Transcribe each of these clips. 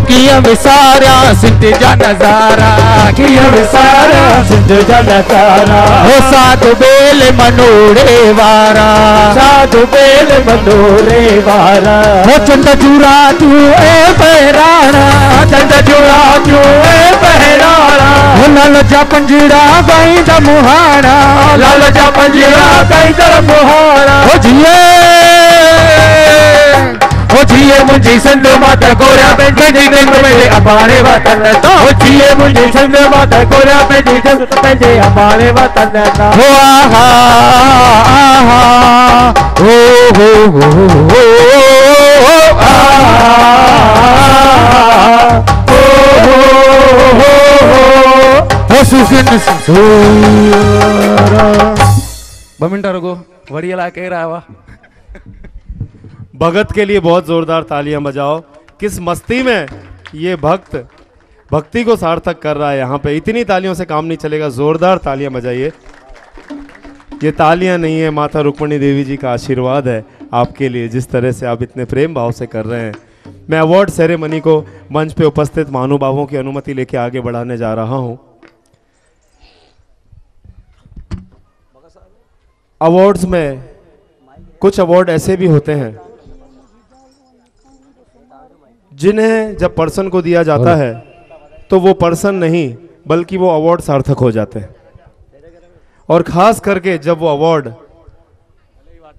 किया विसारा सिंध जा नजारा, किया विसारा सिंध जा नजारा। हो साधु बेल मनोरे वारा, साधु बेल मनोरे वारा। हो चंद चूरा तू ए बहराना, चंद चूरा तू ए बहराना। हो लाल जा पंजरा गई द मुहाना, लाल जा पंजरा गई द मुहाना। हो जिए ओ जिए मुझे संग माता गोरा बेटी जंग में हमारे वतन तो। ओ जिए मुझे संग माता गोरा बेटी जंग में हमारे वतन तो। हो आहा आहा ओ हो आहा ओ सुसिन सुरा बमिंटा रगो वड़ियला कह रहा वा। भगत के लिए बहुत जोरदार तालियां बजाओ। किस मस्ती में ये भक्त भक्ति को सार्थक कर रहा है। यहाँ पे इतनी तालियों से काम नहीं चलेगा, जोरदार तालियां बजाइए। ये तालियां नहीं है, माता रुक्मणी देवी जी का आशीर्वाद है आपके लिए, जिस तरह से आप इतने प्रेम भाव से कर रहे हैं। मैं अवार्ड सेरेमनी को मंच पे उपस्थित महानुभावों की अनुमति लेके आगे बढ़ाने जा रहा हूँ। अवार्ड्स में कुछ अवार्ड ऐसे भी होते हैं जिन्हें जब पर्सन को दिया जाता है तो वो पर्सन नहीं बल्कि वो अवार्ड सार्थक हो जाते हैं। और खास करके जब वो अवार्ड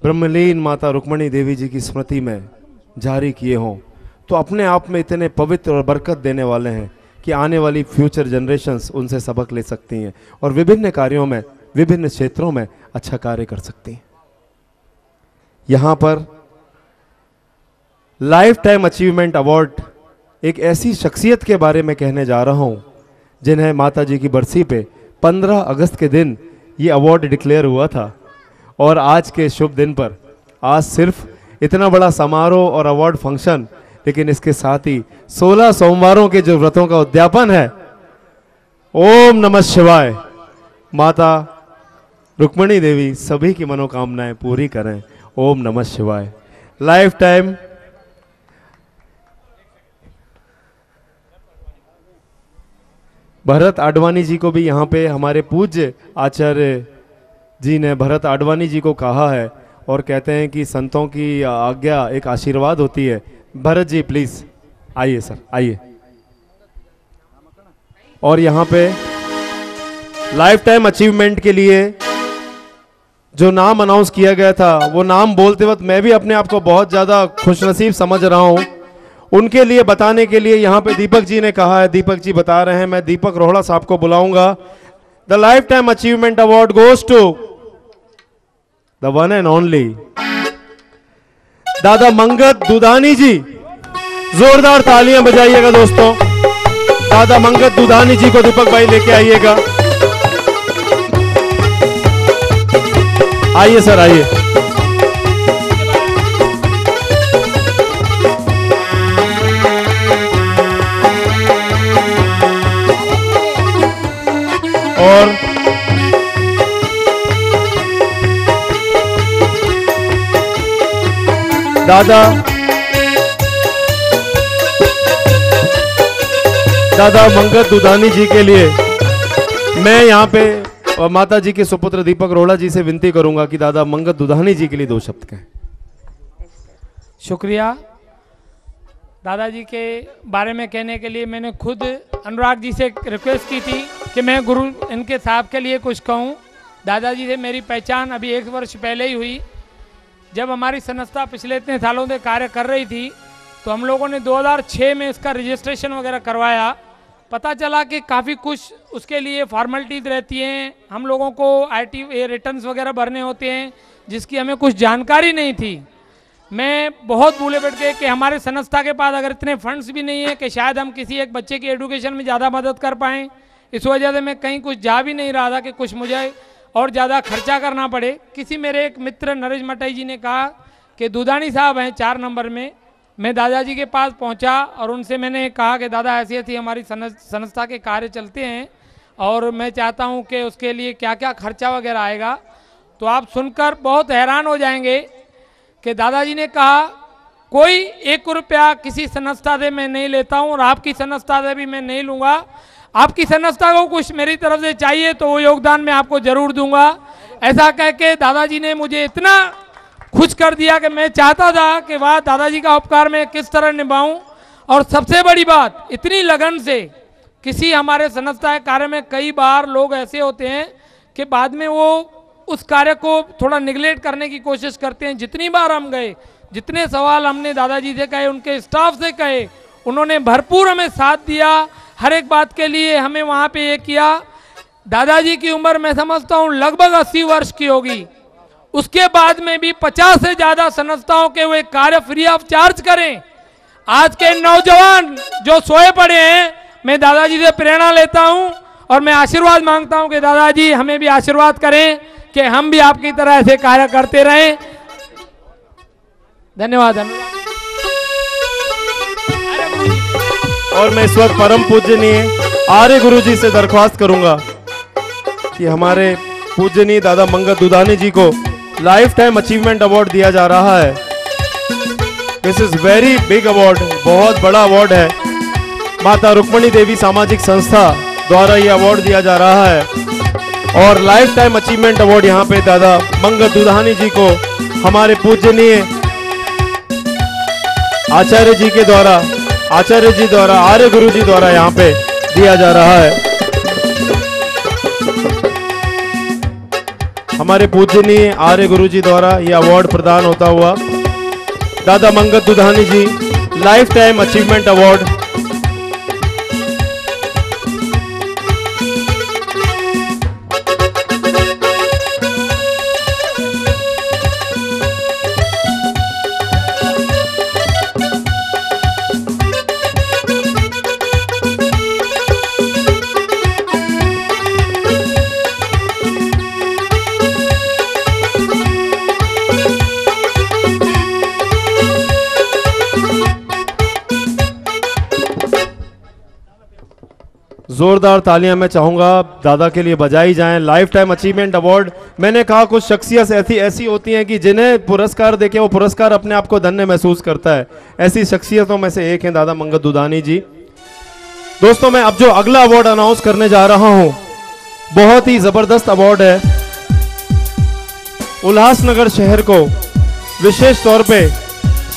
ब्रह्मलीन माता रुक्मणी देवी जी की स्मृति में जारी किए हों तो अपने आप में इतने पवित्र और बरकत देने वाले हैं कि आने वाली फ्यूचर जनरेशन्स उनसे सबक ले सकती हैं और विभिन्न कार्यों में विभिन्न क्षेत्रों में अच्छा कार्य कर सकती हैं। यहाँ पर लाइफ टाइम अचीवमेंट अवार्ड एक ऐसी शख्सियत के बारे में कहने जा रहा हूँ जिन्हें माता जी की बरसी पे 15 अगस्त के दिन ये अवार्ड डिक्लेयर हुआ था। और आज के शुभ दिन पर आज सिर्फ इतना बड़ा समारोह और अवार्ड फंक्शन, लेकिन इसके साथ ही 16 सोमवारों के जो व्रतों का उद्यापन है। ओम नमः शिवाय। माता रुक्मणी देवी सभी की मनोकामनाएं पूरी करें। ओम नमः शिवाय। लाइफ टाइम भरत आडवाणी जी को भी यहाँ पे हमारे पूज्य आचार्य जी ने भरत आडवाणी जी को कहा है और कहते हैं कि संतों की आज्ञा एक आशीर्वाद होती है। भरत जी प्लीज आइए सर, आइए। और यहाँ पे लाइफ टाइम अचीवमेंट के लिए जो नाम अनाउंस किया गया था वो नाम बोलते वक्त मैं भी अपने आप को बहुत ज़्यादा खुशनसीब समझ रहा हूँ। उनके लिए बताने के लिए यहाँ पे दीपक जी ने कहा है, दीपक जी बता रहे हैं। मैं दीपक रोहड़ा साहब को बुलाऊंगा। The lifetime achievement award goes to the one and only दादा मंगत दुधानी जी। जोरदार तालियां बजाइएगा दोस्तों। दादा मंगत दुधानी जी को दीपक भाई लेके आइएगा। आइए सर, आइए। और दादा मंगत दुधानी जी के लिए मैं यहाँ पे माता जी के सुपुत्र दीपक रोहड़ा जी से विनती करूंगा कि दादा मंगत दुधानी जी के लिए 2 शब्द कहें। शुक्रिया। दादाजी के बारे में कहने के लिए मैंने खुद अनुराग जी से रिक्वेस्ट की थी कि मैं गुरु इनके साहब के लिए कुछ कहूं। दादाजी से मेरी पहचान अभी 1 वर्ष पहले ही हुई। जब हमारी संस्था पिछले इतने सालों से कार्य कर रही थी तो हम लोगों ने 2006 में इसका रजिस्ट्रेशन वगैरह करवाया। पता चला कि काफ़ी कुछ उसके लिए फॉर्मेलिटीज़ रहती हैं, हम लोगों को IT रिटर्न्स वगैरह भरने होते हैं जिसकी हमें कुछ जानकारी नहीं थी। मैं बहुत भूले बैठ गए कि हमारे संस्था के पास अगर इतने फंड्स भी नहीं है कि शायद हम किसी एक बच्चे की एजुकेशन में ज़्यादा मदद कर पाएँ। इस वजह से मैं कहीं कुछ जा भी नहीं रहा था कि कुछ मुझे और ज़्यादा खर्चा करना पड़े। किसी मेरे एक मित्र नरेश मटाई जी ने कहा कि दुधानी साहब हैं 4 नंबर में। मैं दादाजी के पास पहुंचा और उनसे मैंने कहा कि दादा ऐसी ऐसी हमारी संस्था के कार्य चलते हैं और मैं चाहता हूं कि उसके लिए क्या क्या खर्चा वगैरह आएगा। तो आप सुनकर बहुत हैरान हो जाएंगे कि दादाजी ने कहा कोई 1 रुपया किसी संस्था से मैं नहीं लेता हूं और आपकी संस्था से भी मैं नहीं लूँगा। आपकी संस्था को कुछ मेरी तरफ से चाहिए तो वो योगदान मैं आपको जरूर दूंगा। ऐसा कह के दादाजी ने मुझे इतना खुश कर दिया कि मैं चाहता था कि वाह दादाजी का उपकार मैं किस तरह निभाऊं। और सबसे बड़ी बात, इतनी लगन से किसी हमारे संस्था के कार्य में कई बार लोग ऐसे होते हैं कि बाद में वो उस कार्य को थोड़ा निगलेक्ट करने की कोशिश करते हैं। जितनी बार हम गए, जितने सवाल हमने दादाजी से कहे, उनके स्टाफ से कहे, उन्होंने भरपूर हमें साथ दिया। हर एक बात के लिए हमें वहाँ पे ये किया। दादाजी की उम्र मैं समझता हूँ लगभग 80 वर्ष की होगी। उसके बाद में भी 50 से ज़्यादा संस्थाओं के वे कार्य फ्री ऑफ चार्ज करें। आज के नौजवान जो सोए पड़े हैं, मैं दादाजी से प्रेरणा लेता हूँ और मैं आशीर्वाद मांगता हूँ कि दादाजी हमें भी आशीर्वाद करें कि हम भी आपकी तरह ऐसे कार्य करते रहें। धन्यवाद। और मैं इस वक्त परम पूजनीय आर्य गुरु जी से दरख्वास्त करूंगा कि हमारे पूजनीय दादा मंगत दुधानी जी को लाइफ टाइम अचीवमेंट अवार्ड दिया जा रहा है। This is very big award, बहुत बड़ा अवार्ड है। माता रुक्मणी देवी सामाजिक संस्था द्वारा ये अवार्ड दिया जा रहा है और लाइफ टाइम अचीवमेंट अवार्ड यहाँ पे दादा मंगत दुधानी जी को हमारे पूजनीय आचार्य जी के द्वारा, आचार्य जी द्वारा, आर्य गुरु जी द्वारा यहाँ पे दिया जा रहा है। हमारे पूजनीय आर्य गुरु जी द्वारा ये अवार्ड प्रदान होता हुआ दादा मंगत दुधानी जी लाइफ टाइम अचीवमेंट अवार्ड। जोरदार तालियां मैं चाहूंगा दादा के लिए बजाई जाएं। लाइफ टाइम अचीवमेंट अवार्ड, मैंने कहा कुछ शख्सियत ऐसी होती हैं कि जिन्हें पुरस्कार देके वो पुरस्कार अपने आप को धन्य महसूस करता है। ऐसी शख्सियतों में से एक है दादा मंगत दुधानी जी। दोस्तों, मैं अब जो अगला अवार्ड अनाउंस करने जा रहा हूं बहुत ही जबरदस्त अवार्ड है। उल्लासनगर शहर को विशेष तौर पे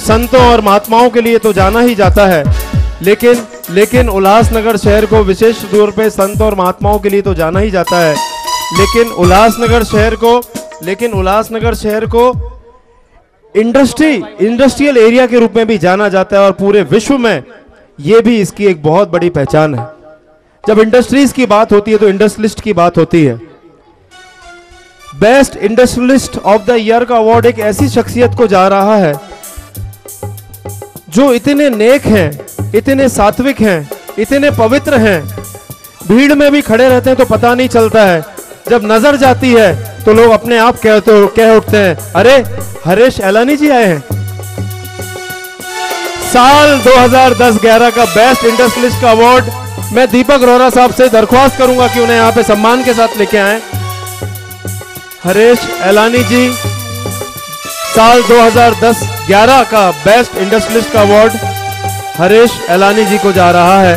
संतों और महात्माओं के लिए तो जाना ही जाता है, लेकिन उल्लासनगर शहर को विशेष तौर पे संतों और महात्माओं के लिए तो जाना ही जाता है, लेकिन उल्लासनगर शहर को इंडस्ट्रियल एरिया के रूप में भी जाना जाता है और पूरे विश्व में ये भी इसकी एक बहुत बड़ी पहचान है। जब इंडस्ट्रीज की बात होती है तो इंडस्ट्रियलिस्ट की बात होती है। Best industrialist of the year का अवार्ड एक ऐसी शख्सियत को जा रहा है जो इतने नेक हैं, इतने सात्विक हैं, इतने पवित्र हैं, भीड़ में भी खड़े रहते हैं तो पता नहीं चलता है। जब नजर जाती है तो लोग अपने आप कह उठते हैं, अरे हरेश एलानी जी आए हैं। साल 2010-11 का बेस्ट इंडस्ट्रियलिस्ट का अवार्ड मैं दीपक रोहरा साहब से दरख्वास्त करूंगा कि उन्हें यहाँ पे सम्मान के साथ लेके आए। हरेश एलानी जी साल 2010-11 का बेस्ट इंडस्ट्रियलिस्ट का अवार्ड हरेश एलानी जी को जा रहा है।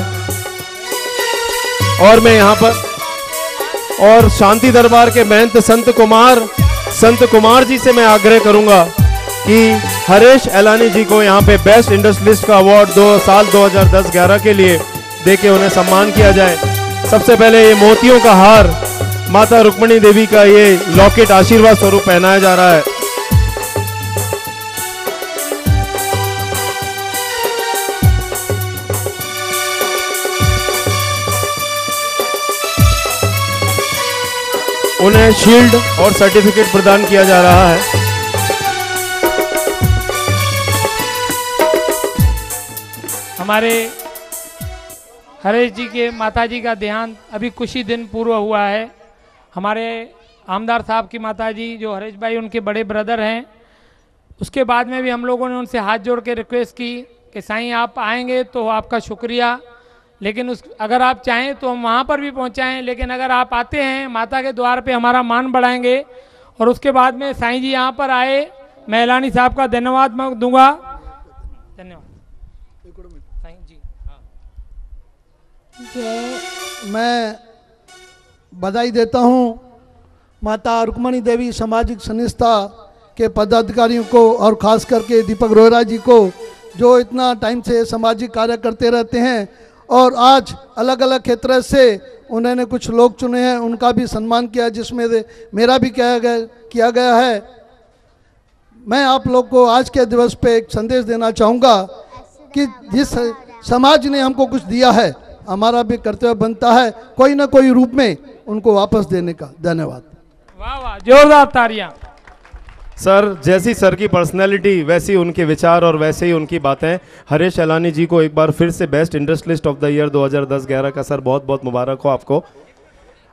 और मैं यहाँ पर और शांति दरबार के महंत संत कुमार जी से मैं आग्रह करूंगा कि हरेश एलानी जी को यहाँ पे बेस्ट इंडस्ट्रियलिस्ट का अवार्ड साल 2010-11 के लिए देके उन्हें सम्मान किया जाए। सबसे पहले ये मोतियों का हार माता रुक्मणी देवी का ये लॉकेट आशीर्वाद स्वरूप पहनाया जा रहा है। उन्हें शील्ड और सर्टिफिकेट प्रदान किया जा रहा है। हमारे हरेश जी के माता जी का देहांत अभी कुछ ही दिन पूर्व हुआ है। हमारे आमदार साहब की माता जी जो हरेश भाई उनके बड़े ब्रदर हैं, उसके बाद में भी हम लोगों ने उनसे हाथ जोड़ के रिक्वेस्ट की कि साईं आप आएंगे तो आपका शुक्रिया, लेकिन अगर आप चाहें तो हम वहाँ पर भी पहुँचाएँ, लेकिन अगर आप आते हैं माता के द्वार पे हमारा मान बढ़ाएंगे। और उसके बाद में साईं जी यहाँ पर आए, मैं एलानी साहब का धन्यवाद मैं दूंगा। धन्यवाद साईं जी। मैं बधाई देता हूँ माता रुक्मणी देवी सामाजिक संस्था के पदाधिकारियों को और ख़ास करके दीपक रोहरा जी को, जो इतना टाइम से सामाजिक कार्य करते रहते हैं और आज अलग अलग क्षेत्र से उन्होंने कुछ लोग चुने हैं, उनका भी सम्मान किया, जिसमें मेरा भी किया गया है। मैं आप लोग को आज के दिवस पे एक संदेश देना चाहूँगा कि जिस समाज ने हमको कुछ दिया है, हमारा भी कर्तव्य बनता है कोई ना कोई रूप में उनको वापस देने का। धन्यवाद। वाह वाह, जोरदार तालियां। सर जैसी सर की पर्सनैलिटी वैसी उनके विचार और वैसे ही उनकी बातें। हरीश एलानी जी को एक बार फिर से best industrialist of the year 2010-11 का सर बहुत बहुत मुबारक हो आपको।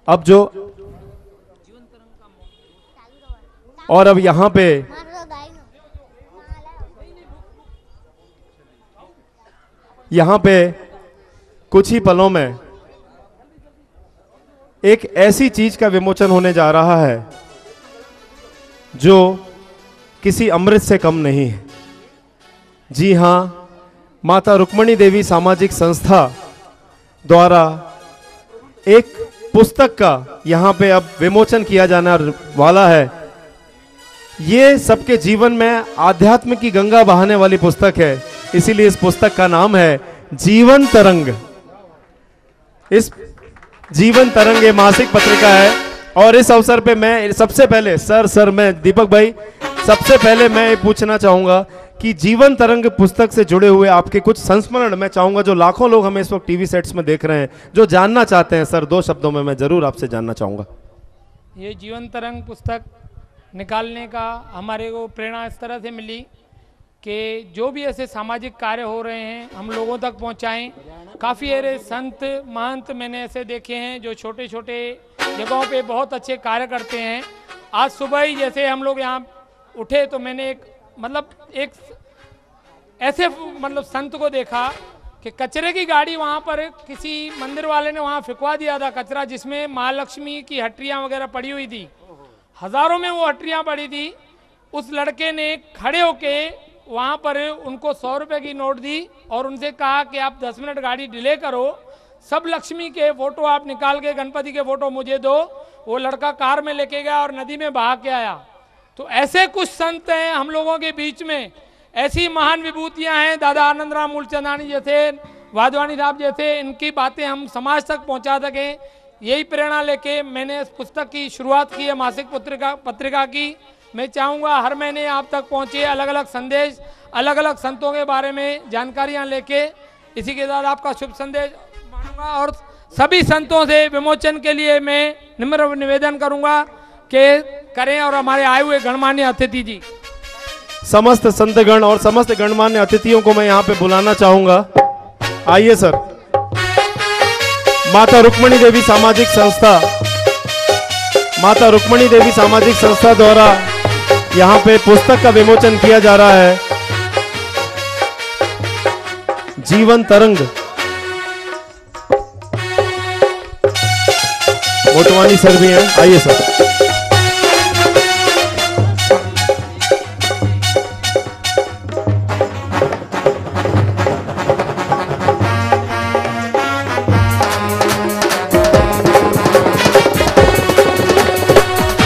अब जो और अब यहाँ पे कुछ ही पलों में एक ऐसी चीज का विमोचन होने जा रहा है जो किसी अमृत से कम नहीं है। जी हाँ, माता रुक्मणी देवी सामाजिक संस्था द्वारा एक पुस्तक का यहाँ पे अब विमोचन किया जाने वाला है। ये सबके जीवन में आध्यात्म की गंगा बहाने वाली पुस्तक है, इसीलिए इस पुस्तक का नाम है जीवन तरंग। इस जीवन तरंग ये मासिक पत्रिका है और इस अवसर पे मैं सबसे पहले मैं दीपक भाई सबसे पहले मैं ये पूछना चाहूंगा कि जीवन तरंग पुस्तक से जुड़े हुए आपके कुछ संस्मरण मैं चाहूंगा, जो लाखों लोग हमें इस वक्त टीवी सेट्स में देख रहे हैं, जो जानना चाहते हैं। सर 2 शब्दों में मैं जरूर आपसे जानना चाहूंगा। ये जीवन तरंग पुस्तक निकालने का हमारे को प्रेरणा इस तरह से मिली कि जो भी ऐसे सामाजिक कार्य हो रहे हैं हम लोगों तक पहुंचाएं। काफ़ी ऐसे संत महंत मैंने ऐसे देखे हैं जो छोटे छोटे जगहों पे बहुत अच्छे कार्य करते हैं। आज सुबह ही जैसे हम लोग यहाँ उठे तो मैंने एक ऐसे संत को देखा कि कचरे की गाड़ी वहाँ पर किसी मंदिर वाले ने वहाँ फिकवा दिया था कचरा, जिसमें महालक्ष्मी की हट्टियाँ वगैरह पड़ी हुई थी। हज़ारों में वो हट्टियाँ पड़ी थी। उस लड़के ने खड़े होके वहाँ पर उनको 100 रुपये की नोट दी और उनसे कहा कि आप 10 मिनट गाड़ी डिले करो, सब लक्ष्मी के फोटो आप निकाल के गणपति के फोटो मुझे दो। वो लड़का कार में लेके गया और नदी में बहा के आया। तो ऐसे कुछ संत हैं हम लोगों के बीच में, ऐसी महान विभूतियां हैं, दादा आनंद राम मूलचंदानी जैसे, वाधवानी साहब जैसे, इनकी बातें हम समाज तक पहुंचा सकें, यही प्रेरणा लेके मैंने इस पुस्तक की शुरुआत की है, मासिक पत्रिका की। मैं चाहूँगा हर महीने आप तक पहुँचे अलग अलग संदेश, अलग अलग संतों के बारे में जानकारियाँ लेके। इसी के साथ आपका शुभ संदेश मानूंगा और सभी संतों से विमोचन के लिए मैं निम्र निवेदन करूँगा कि करें। और हमारे आए हुए गणमान्य अतिथि जी, समस्त संतगण और समस्त गणमान्य अतिथियों को मैं यहाँ पे बुलाना चाहूंगा। आइए सर। माता रुक्मणी देवी सामाजिक संस्था द्वारा यहाँ पे पुस्तक का विमोचन किया जा रहा है, जीवन तरंग। मोटवानी सर भी हैं, आइए सर।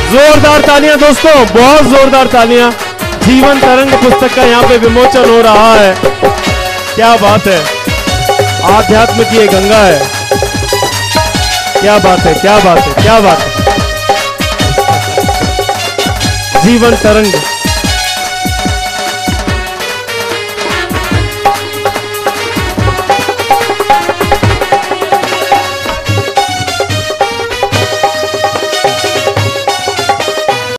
जोरदार तालियां दोस्तों, बहुत जोरदार तालियां। जीवन तरंग पुस्तक का यहाँ पे विमोचन हो रहा है। क्या बात है, आध्यात्म की ये गंगा है। क्या बात है, क्या बात है, क्या बात है। जीवन तरंग